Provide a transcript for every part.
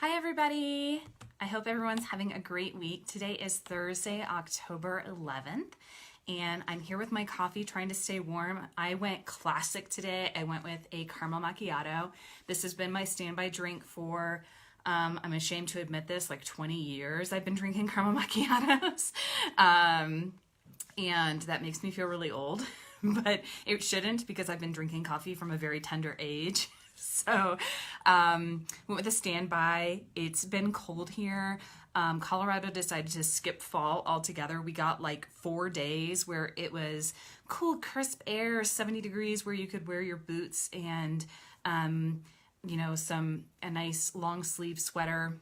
Hi everybody! I hope everyone's having a great week. Today is Thursday, October 11th, and I'm here with my coffee trying to stay warm. I went classic today. I went with a caramel macchiato. This has been my standby drink for, I'm ashamed to admit this, like 20 years I've been drinking caramel macchiatos. And that makes me feel really old, but it shouldn't because I've been drinking coffee from a very tender age. So went with a standby. It's been cold here. Colorado decided to skip fall altogether. We got like 4 days where it was cool, crisp air, 70 degrees, where you could wear your boots and, you know, a nice long sleeve sweater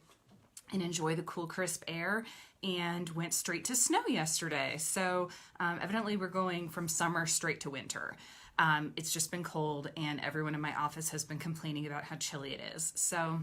and enjoy the cool, crisp air, and went straight to snow yesterday. So evidently we're going from summer straight to winter. It's just been cold, and everyone in my office has been complaining about how chilly it is. So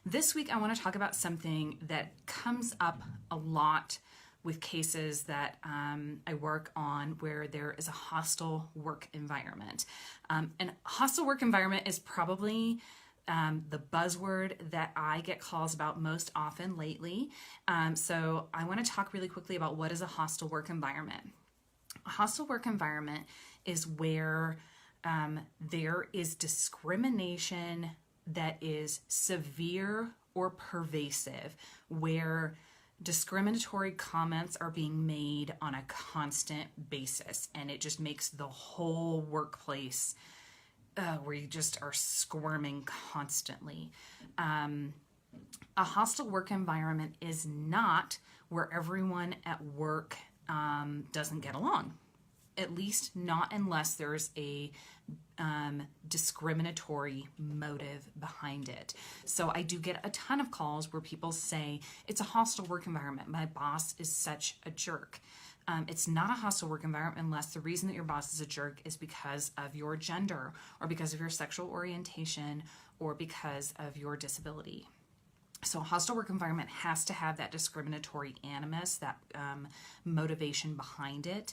this week I want to talk about something that comes up a lot with cases that I work on where there is a hostile work environment. And hostile work environment is probably the buzzword that I get calls about most often lately. So I want to talk really quickly about what is a hostile work environment. A hostile work environment is where there is discrimination that is severe or pervasive, where discriminatory comments are being made on a constant basis, and it just makes the whole workplace where you just are squirming constantly. A hostile work environment is not where everyone at work doesn't get along, at least not unless there's a discriminatory motive behind it. So I do get a ton of calls where people say, it's a hostile work environment. My boss is such a jerk. It's not a hostile work environment unless the reason that your boss is a jerk is because of your gender, or because of your sexual orientation, or because of your disability. So a hostile work environment has to have that discriminatory animus, that motivation behind it.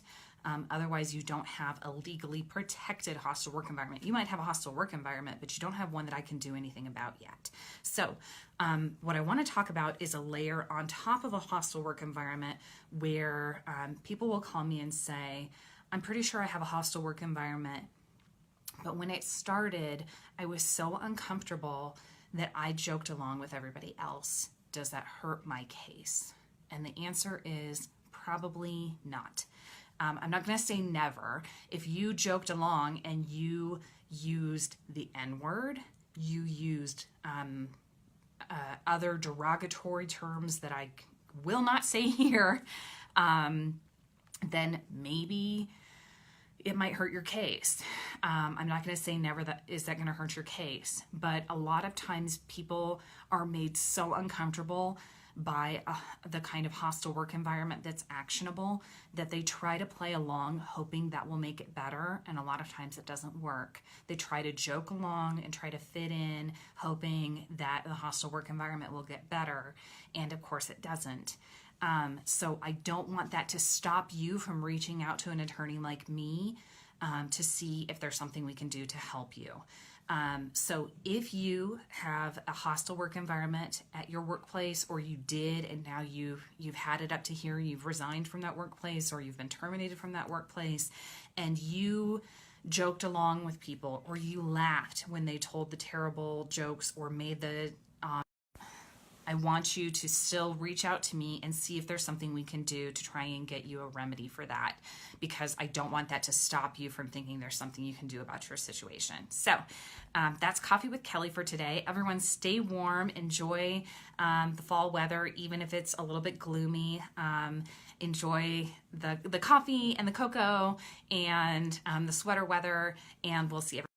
Otherwise, you don't have a legally protected hostile work environment. You might have a hostile work environment, but you don't have one that I can do anything about yet. So what I want to talk about is a layer on top of a hostile work environment where people will call me and say, I'm pretty sure I have a hostile work environment, but when it started, I was so uncomfortable that I joked along with everybody else. Does that hurt my case? And the answer is probably not. I'm not going to say never. If you joked along and you used the N-word, you used other derogatory terms that I will not say here, then maybe it might hurt your case. I'm not going to say never that is that going to hurt your case, but a lot of times people are made so uncomfortable by the kind of hostile work environment that's actionable that they try to play along hoping that will make it better, and a lot of times it doesn't work. They try to joke along and try to fit in hoping that the hostile work environment will get better, and of course it doesn't. So I don't want that to stop you from reaching out to an attorney like me to see if there's something we can do to help you. So if you have a hostile work environment at your workplace, or you did and now you've had it up to here, you've resigned from that workplace, or you've been terminated from that workplace, and you joked along with people, or you laughed when they told the terrible jokes or made the I want you to still reach out to me and see if there's something we can do to try and get you a remedy for that, because I don't want that to stop you from thinking there's something you can do about your situation. So that's Coffee with Kelly for today. Everyone stay warm, enjoy the fall weather, even if it's a little bit gloomy. Enjoy the coffee and the cocoa and the sweater weather, and we'll see everyone.